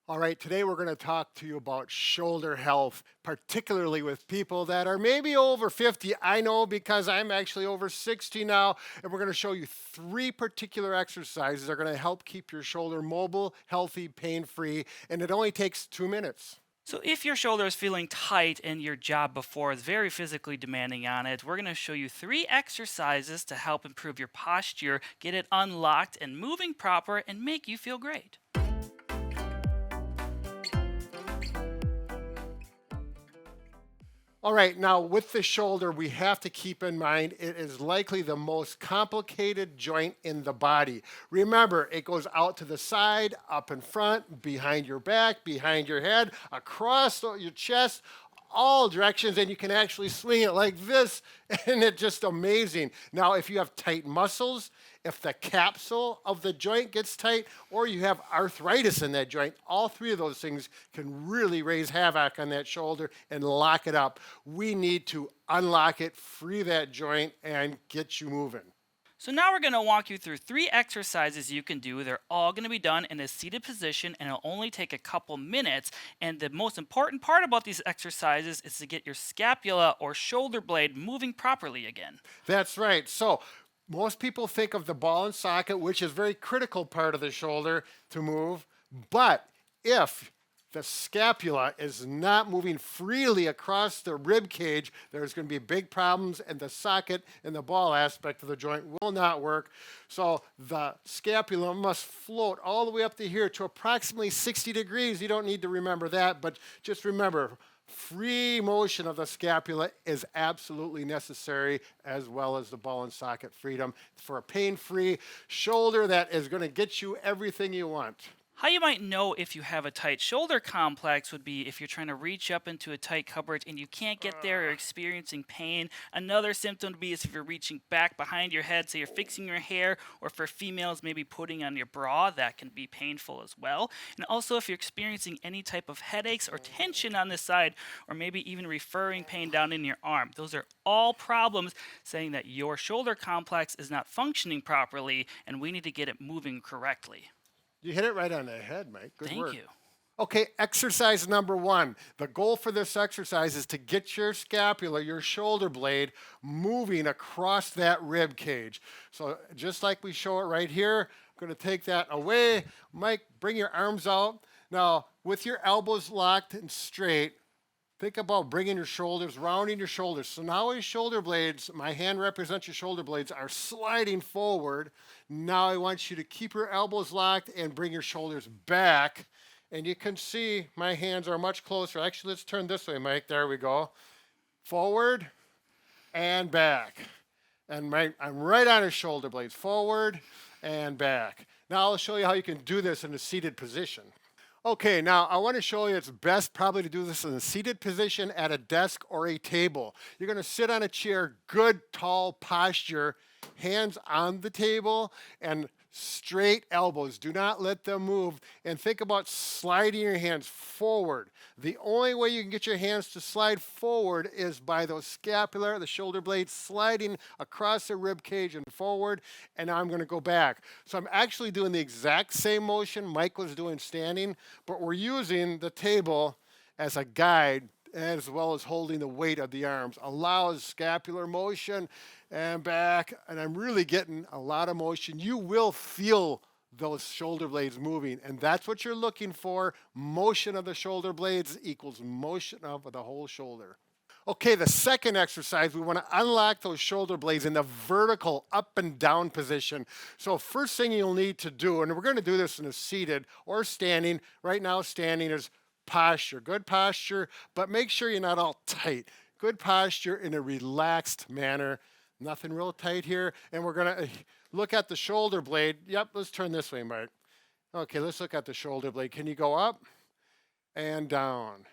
All right, today we're going to talk to you about shoulder health, particularly with people that are maybe over 50. I know because I'm actually over 60 now, and we're going to show you three particular exercises that are going to help keep your shoulder mobile, healthy, pain free, and it only takes 2 minutes. So, if your shoulder is feeling tight and your job before is very physically demanding on it, we're going to show you three exercises to help improve your posture, get it unlocked and moving proper, and make you feel great. All right, now with the shoulder, we have to keep in mind it is likely the most complicated joint in the body. Remember, it goes out to the side, up in front, behind your back, behind your head, across your chest, all directions, and you can actually swing it like this, and it's just amazing. Now, if you have tight muscles, if the capsule of the joint gets tight, or you have arthritis in that joint, all three of those things can really raise havoc on that shoulder and lock it up. We need to unlock it, free that joint, and get you moving. So, now we're going to walk you through three exercises you can do. They're all going to be done in a seated position and it'll only take a couple minutes. And the most important part about these exercises is to get your scapula or shoulder blade moving properly again. That's right. So, most people think of the ball and socket, which is a very critical part of the shoulder to move. But if the scapula is not moving freely across the rib cage, there's going to be big problems, and the socket and the ball aspect of the joint will not work. So the scapula must float all the way up to here to approximately 60 degrees. You don't need to remember that, but just remember, free motion of the scapula is absolutely necessary, as well as the ball and socket freedom for a pain-free shoulder that is going to get you everything you want. How you might know if you have a tight shoulder complex would be if you're trying to reach up into a tight cupboard and you can't get there or experiencing pain. Another symptom would be is if you're reaching back behind your head, so you're fixing your hair, or for females, maybe putting on your bra, that can be painful as well. And also if you're experiencing any type of headaches or tension on this side, or maybe even referring pain down in your arm. Those are all problems saying that your shoulder complex is not functioning properly and we need to get it moving correctly. You hit it right on the head, Mike. Good Thank work. you. Okay, exercise number one. The goal for this exercise is to get your scapula, your shoulder blade, moving across that rib cage. So just like we show it right here, I'm going to take that away. Mike, bring your arms out. Now, with your elbows locked and straight, think about bringing your shoulders, rounding your shoulders. So now your shoulder blades, my hand represents your shoulder blades, are sliding forward. Now I want you to keep your elbows locked and bring your shoulders back. And you can see my hands are much closer. Actually, let's turn this way, Mike. There we go. Forward and back. And I'm right on his shoulder blades. Forward and back. Now I'll show you how you can do this in a seated position. Okay, now I want to show you it's best probably to do this in a seated position at a desk or a table. You're going to sit on a chair, good tall posture, hands on the table, and straight elbows. Do not let them move. And think about sliding your hands forward. The only way you can get your hands to slide forward is by those scapular, the shoulder blades sliding across the rib cage and forward. And now I'm going to go back. So I'm actually doing the exact same motion Mike was doing standing, but we're using the table as a guide as well as holding the weight of the arms. Allows scapular motion and back, and I'm really getting a lot of motion. You will feel those shoulder blades moving, and that's what you're looking for. Motion of the shoulder blades equals motion of the whole shoulder. Okay, the second exercise, we want to unlock those shoulder blades in the vertical up and down position. So first thing you'll need to do, and we're going to do this in a seated or standing. Right now, standing is posture, good posture, but make sure you're not all tight. Good posture in a relaxed manner. Nothing real tight here. And we're going to look at the shoulder blade. Yep, let's turn this way, Mark. Okay, let's look at the shoulder blade. Can you go up and down?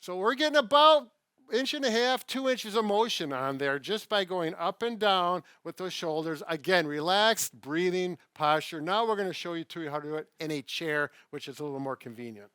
So we're getting about 1.5 to 2 inches of motion on there just by going up and down with those shoulders. Again, relaxed, breathing, posture. Now we're going to show you how to do it in a chair, which is a little more convenient.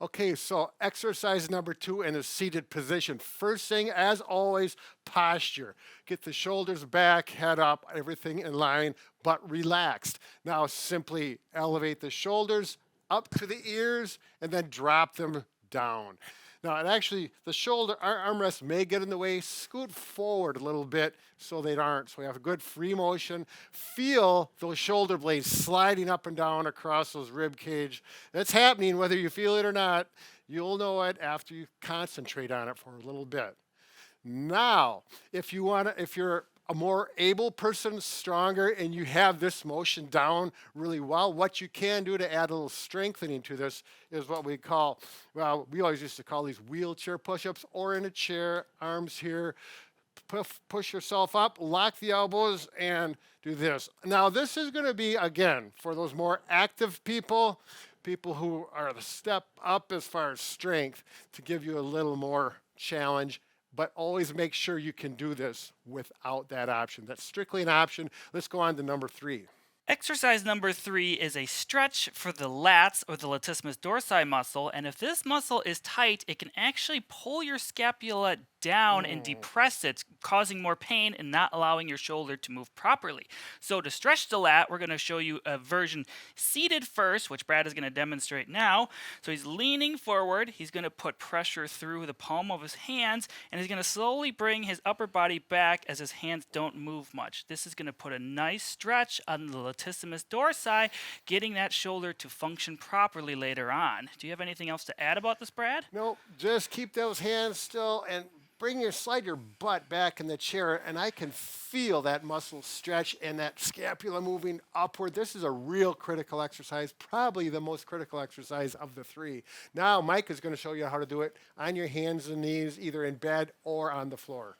Okay, so exercise number 2 in a seated position. First thing, as always, posture. Get the shoulders back, head up, everything in line, but relaxed. Now simply elevate the shoulders, up to the ears and then drop them down. Now, and actually, the shoulder armrest may get in the way. Scoot forward a little bit so they aren't. So we have a good free motion. Feel those shoulder blades sliding up and down across those rib cage. That's happening whether you feel it or not. You'll know it after you concentrate on it for a little bit. Now, if you're a more able person, stronger, and you have this motion down really well, what you can do to add a little strengthening to this is what we call, well, we always used to call these wheelchair push-ups, or in a chair, arms here, push yourself up, lock the elbows, and do this. Now, this is going to be, again, for those more active people who are the step up as far as strength, to give you a little more challenge. But always make sure you can do this without that option. That's strictly an option. Let's go on to number 3. Exercise number 3 is a stretch for the lats or the latissimus dorsi muscle, and if this muscle is tight, it can actually pull your scapula down and depress it, causing more pain and not allowing your shoulder to move properly. So to stretch the lat, we're going to show you a version seated first, which Brad is going to demonstrate now. So he's leaning forward, he's going to put pressure through the palm of his hands, and he's going to slowly bring his upper body back as his hands don't move much. This is going to put a nice stretch on the latissimus dorsi, getting that shoulder to function properly later on. Do you have anything else to add about this, Brad? No, just keep those hands still and slide your butt back in the chair, and I can feel that muscle stretch and that scapula moving upward. This is a real critical exercise, probably the most critical exercise of the 3. Now, Mike is going to show you how to do it on your hands and knees, either in bed or on the floor.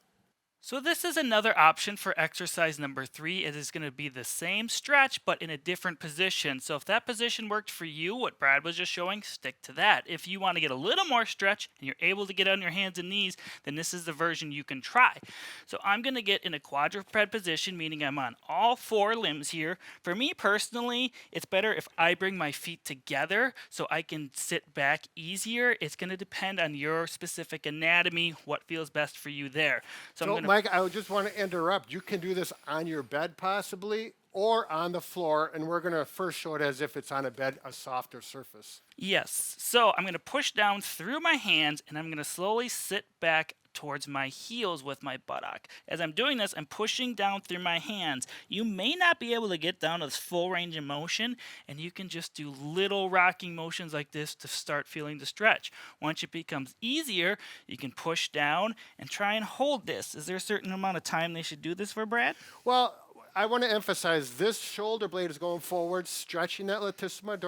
So this is another option for exercise number 3. It is going to be the same stretch, but in a different position. So if that position worked for you, what Brad was just showing, stick to that. If you want to get a little more stretch and you're able to get on your hands and knees, then this is the version you can try. So I'm going to get in a quadruped position, meaning I'm on all 4 limbs here. For me personally, it's better if I bring my feet together so I can sit back easier. It's going to depend on your specific anatomy, what feels best for you there. So I'm going to Mike, I would just want to interrupt. You can do this on your bed possibly, or on the floor, and we're going to first show it as if it's on a bed, a softer surface. Yes. So I'm going to push down through my hands, and I'm going to slowly sit back towards my heels with my buttock. As I'm doing this, I'm pushing down through my hands. You may not be able to get down to this full range of motion, and you can just do little rocking motions like this to start feeling the stretch. Once it becomes easier, you can push down and try and hold this. Is there a certain amount of time they should do this for, Brad? Well, I want to emphasize this shoulder blade is going forward, stretching that latissimus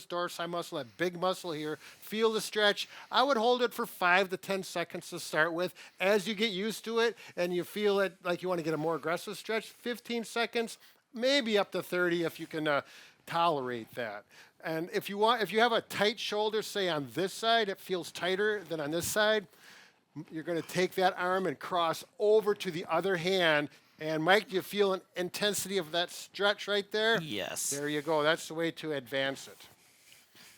dorsi muscle, that big muscle here. Feel the stretch. I would hold it for 5 to 10 seconds to start with. As you get used to it and you feel it like you want to get a more aggressive stretch, 15 seconds, maybe up to 30 if you can tolerate that. And if you have a tight shoulder, say on this side, it feels tighter than on this side, you're going to take that arm and cross over to the other hand. And Mike, do you feel an intensity of that stretch right there? Yes. There you go. That's the way to advance it.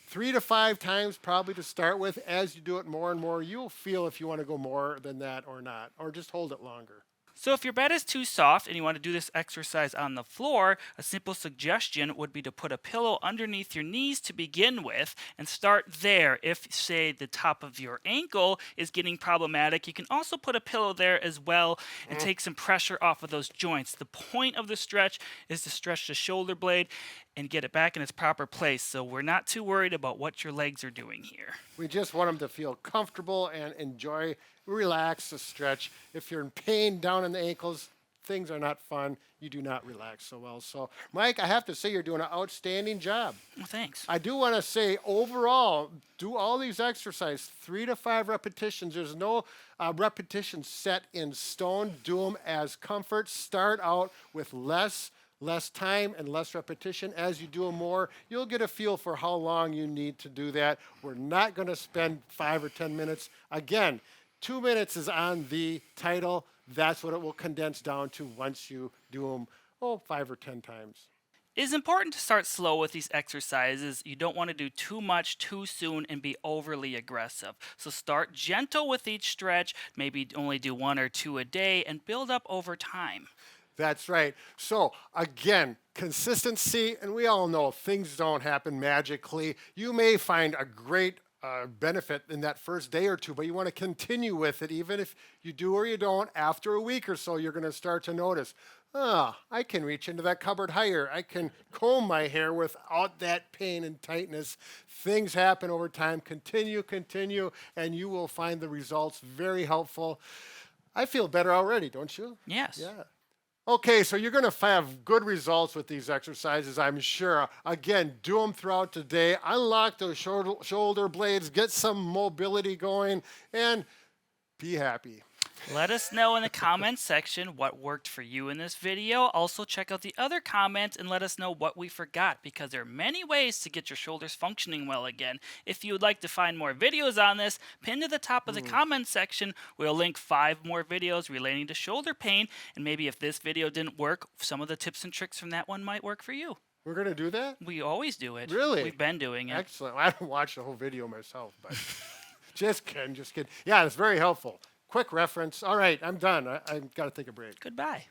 3 to 5 times probably to start with. As you do it more and more, you'll feel if you want to go more than that or not, or just hold it longer. So if your bed is too soft and you want to do this exercise on the floor, a simple suggestion would be to put a pillow underneath your knees to begin with and start there. If, say, the top of your ankle is getting problematic, you can also put a pillow there as well and take some pressure off of those joints. The point of the stretch is to stretch the shoulder blade and get it back in its proper place. So we're not too worried about what your legs are doing here. We just want them to feel comfortable and enjoy, relax the stretch. If you're in pain down in the ankles, things are not fun. You do not relax so well. So, Mike, I have to say you're doing an outstanding job. Well, thanks. I do want to say overall, do all these exercises, 3 to 5 repetitions. There's no repetition set in stone. Do them as comfort. Start out with less time and less repetition. As you do them more, you'll get a feel for how long you need to do that. We're not going to spend 5 or 10 minutes. Again, 2 minutes is on the title. That's what it will condense down to once you do them, 5 or 10 times. It is important to start slow with these exercises. You don't want to do too much too soon and be overly aggressive. So start gentle with each stretch, maybe only do 1 or 2 a day, and build up over time. That's right. So, again, consistency, and we all know things don't happen magically. You may find a great benefit in that first day or two, but you want to continue with it. Even if you do or you don't, after a week or so, you're going to start to notice, I can reach into that cupboard higher. I can comb my hair without that pain and tightness. Things happen over time. Continue, continue, and you will find the results very helpful. I feel better already, don't you? Yes. Yeah. Okay, so you're going to have good results with these exercises, I'm sure. Again, do them throughout the day. Unlock those shoulder blades, get some mobility going, and be happy. Let us know in the comments section what worked for you in this video. Also, check out the other comments and let us know what we forgot, because there are many ways to get your shoulders functioning well again. If you would like to find more videos on this, pin to the top of the comments section. We'll link 5 more videos relating to shoulder pain, and maybe if this video didn't work, some of the tips and tricks from that one might work for you. We're going to do that? We always do it. Really? We've been doing it. Excellent. I don't watch the whole video myself, but just kidding, just kidding. Yeah, it's very helpful. Quick reference. All right, I'm done. I've got to take a break. Goodbye.